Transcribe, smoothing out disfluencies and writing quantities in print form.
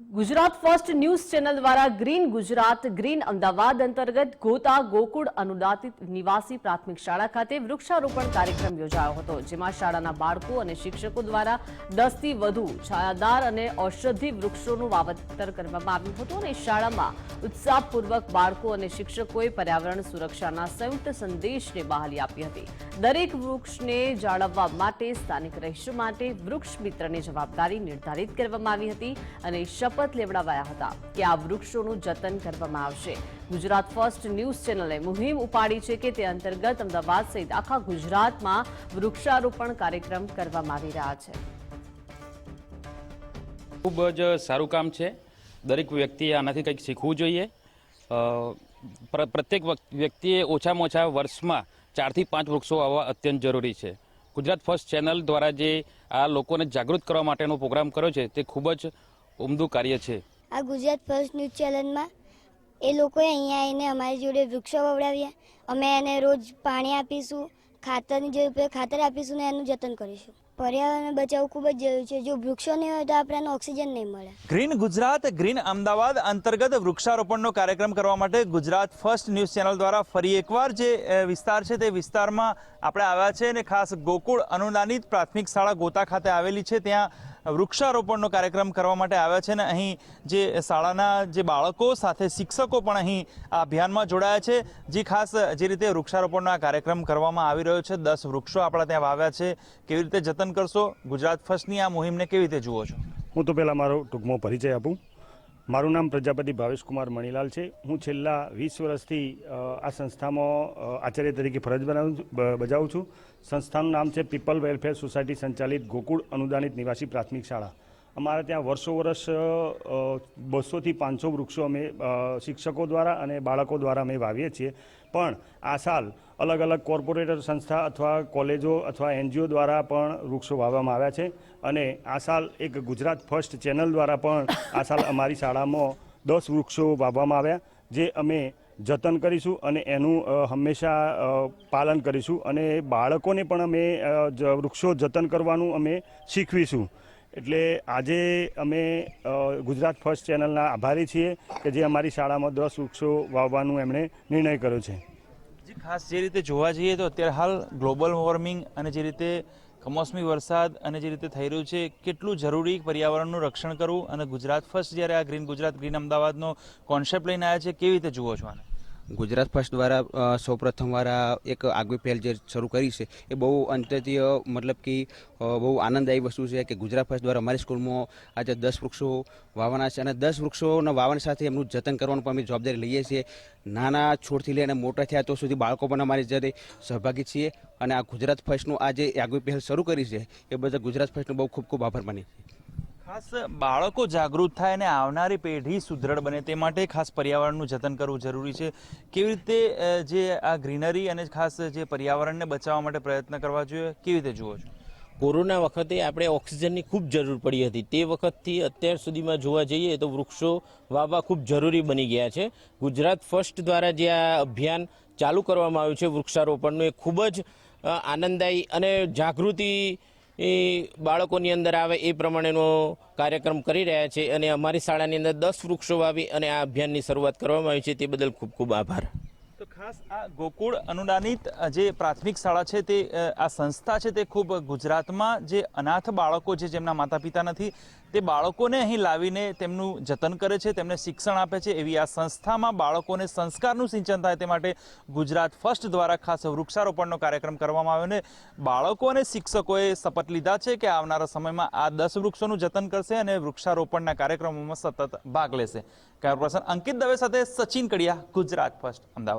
Gujarat first news channel द्वारा green Gujarat green Ahmedabad अंतर्गत गोता गोकुळ अनुदानित निवासी प्राथमिक शाळा खाते वृक्षारोपण कार्यक्रम योजायो હતો, જેમાં શાળાના બાળકો અને શિક્ષકો દ્વારા 10 થી વધુ છાયાદાર અને ઔષધી વૃક્ષોનું વાવેતર કરવામાં આવ્યું હતું અને શાળામાં ઉત્સાહપૂર્વક બાળકો અને શિક્ષકોએ પર્યાવરણ સુરક્ષાના સંયુક્ત સંદેશને બહાલી આપી હતી। દરેક વૃક્ષને જાળવવા માટે સ્થાનિક રહીશો માટે વૃક્ષ મિત્રની જવાબદારી નિર્ધારિત કરવામાં આવી હતી અને शपथ लेवડાવાયા હતા કે આ વૃક્ષોનું જતન કરવામાં આવશે। ગુજરાત ફર્સ્ટ ન્યૂઝ ચેનલે મુહિમ ઉપાડી છે કે તે અંતર્ગત અમદાવાદ સહિત આખા ગુજરાતમાં વૃક્ષારોપણ કાર્યક્રમ કરવામાં આવી રહ્યા છે। ખૂબ જ સારું કામ છે। દરેક વ્યક્તિએ આનાથી કંઈક શીખવું જોઈએ। પ્રત્યેક વ્યક્તિએ ઓછામાં ઓછા વર્ષમાં 4 થી 5 વૃક્ષો વાવવા અત્યંત જરૂરી છે। ગુજરાત ફર્સ્ટ ચેનલ દ્વારા જે આ લોકોને જાગૃત કરવા માટેનો પ્રોગ્રામ કર્યો છે તે ખૂબ જ ઉમદું કાર્ય છે। આ ગુજરાત ફર્સ્ટ ન્યૂઝ ચેનલમાં એ લોકોએ અહીંયા આવીને અમારી જોડે વૃક્ષો વવડાવ્યા। અમે એને રોજ પાણી આપીશું, ખાતરની જરૂર પડે ખાતર આપીશું ને એનું જતન કરીશું। પર્યાવરણ બચાવવું ખૂબ જ જરૂરી છે। જો વૃક્ષો નહીં હોય તો આપણને ઓક્સિજન નહીં મળે। ગ્રીન ગુજરાત ગ્રીન અમદાવાદ અંતર્ગત વૃક્ષારોપણનો કાર્યક્રમ કરવા માટે ગુજરાત ફર્સ્ટ ન્યૂઝ ચેનલ દ્વારા ફરી એકવાર જે વિસ્તાર છે તે વિસ્તારમાં આપણે આવ્યા છે અને ખાસ ગોકુળ અનુદાનિત પ્રાથમિક શાળા ગોતા ખાતે આવેલી છે। ત્યાં વૃક્ષારોપણનો કાર્યક્રમ કરવા માટે આવ્યા છે અને અહીં જે શાળાના જે બાળકો સાથે શિક્ષકો પણ અહીં આ અભિયાનમાં જોડાયા છે। જે ખાસ જે રીતે વૃક્ષારોપણનો આ કાર્યક્રમ કરવામાં આવી રહ્યો છે, 10 વૃક્ષો આપણા ત્યાં વાવ્યા છે, કેવી રીતે જતન કરશો, ગુજરાત ફર્સ્ટની આ મુહિમને કેવી રીતે જુઓ છો? હું તો પહેલાં મારો ટૂંકમાં પરિચય આપું। મારું નામ પ્રજાપતિ ભાવેશ કુમાર મણીલાલ છે। હું છેલ્લા 20 વર્ષથી આ સંસ્થામાં આચાર્ય તરીકે ફરજ બજાવું છું। સંસ્થાનું નામ છે પીપલ વેલફેર સોસાયટી સંચાલિત ગોકુળ અનુદાનિત નિવાસી પ્રાથમિક શાળા। અમારા ત્યાં વર્ષો 200 થી 500 વૃક્ષો અમે શિક્ષકો દ્વારા અને બાળકો દ્વારા અમે વાવીએ છીએ। પણ આ સાલ અલગ અલગ કોર્પોરેટ સંસ્થા અથવા કોલેજો અથવા NGO દ્વારા પણ વૃક્ષો વાવવામાં આવ્યા છે અને આ સાલ એક ગુજરાત ફર્સ્ટ ચેનલ દ્વારા પણ આ સાલ અમારી શાળામાં 10 વૃક્ષો વાવવામાં આવ્યા, જે અમે જતન કરીશું અને એનું હંમેશા પાલન કરીશું અને બાળકોને પણ અમે વૃક્ષો જતન કરવાનું અમે શીખવીશું। એટલે આજે અમે ગુજરાત ફર્સ્ટ ચેનલના આભારી છીએ કે જે અમારી શાળામાં 10 વૃક્ષો વાવવાનું એમણે નિર્ણય કર્યો છે। ખાસ જે રીતે જોવા જઈએ તો અત્યારે હાલ ગ્લોબલ વોર્મિંગ અને જે રીતે કમોસમી વરસાદ અને જે રીતે થઈ રહ્યું છે, કેટલું જરૂરી પર્યાવરણનું રક્ષણ કરવું અને ગુજરાત ફર્સ્ટ જ્યારે આ ગ્રીન ગુજરાત ગ્રીન અમદાવાદનો કોન્સેપ્ટ લઈને આવ્યા છે, કેવી રીતે જુઓ છો આને? ગુજરાત ફર્સ્ટ દ્વારા સૌપ્રથમવાર એક આગવી પહેલ જે શરૂ કરી છે એ બહુ અંતરથી મતલબ કે બહુ આનંદદાયી વસ્તુ છે કે ગુજરાત ફર્સ્ટ દ્વારા અમારી સ્કૂલમાં આજે 10 વૃક્ષો વાવવાના છે અને 10 વૃક્ષોના વાવવાની સાથે એમનું જતન કરવાનું પણ અમે જવાબદારી લઈએ છીએ। નાના છોડથી લઈને મોટા થયા તો સુધી બાળકો પણ અમારી સાથે સહભાગી છીએ અને આ ગુજરાત ફર્સ્ટનું આ જે આગવી પહેલ શરૂ કરી છે એ બધા ગુજરાત ફર્સ્ટનો બહુ ખૂબ ખૂબ આભાર માનીએ છીએ। ખાસ બાળકો જાગૃત થાય અને આવનારી પેઢી સુદૃઢ બને તે માટે ખાસ પર્યાવરણનું જતન કરવું જરૂરી છે। કેવી રીતે જે આ ગ્રીનરી અને ખાસ જે પર્યાવરણને બચાવવા માટે પ્રયત્ન કરવા જોઈએ, કેવી રીતે જુઓ છો? કોરોના વખતે આપણે ઓક્સિજનની ખૂબ જરૂર પડી હતી। તે વખતથી અત્યાર સુધીમાં જોવા જઈએ તો વૃક્ષો વાવવા ખૂબ જરૂરી બની ગયા છે। ગુજરાત ફર્સ્ટ દ્વારા જે આ અભિયાન ચાલુ કરવામાં આવ્યું છે વૃક્ષારોપણનું, એ ખૂબ જ આનંદદાયી અને જાગૃતિ બાળકોની અંદર આવે એ પ્રમાણેનો કાર્યક્રમ કરી રહ્યા છે અને અમારી શાળાની અંદર 10 વૃક્ષો વાવી અને આ અભિયાનની શરૂઆત કરવામાં આવી છે, તે બદલ ખૂબ ખૂબ આભાર। તો ખાસ આ ગોકુળ અનુદાનિત જે પ્રાથમિક શાળા છે તે આ સંસ્થા છે તે ખૂબ ગુજરાતમાં જે અનાથ બાળકો છે, જેમના માતા પિતા નથી, તે બાળકોને અહીં લાવીને તેમનું જતન કરે છે, તેમને શિક્ષણ આપે છે। એવી આ સંસ્થામાં બાળકોને સંસ્કારનું સિંચન થાય તે માટે ગુજરાત ફર્સ્ટ દ્વારા ખાસ વૃક્ષારોપણનો કાર્યક્રમ કરવામાં આવ્યો અને બાળકો અને શિક્ષકોએ શપથ લીધા છે કે આવનારા સમયમાં આ 10 વૃક્ષોનું જતન કરશે અને વૃક્ષારોપણના કાર્યક્રમોમાં સતત ભાગ લેશે। કેમેરા પર્સન અંકિત દવે સાથે સચિન કડિયા, ગુજરાત ફર્સ્ટ, અમદાવાદ।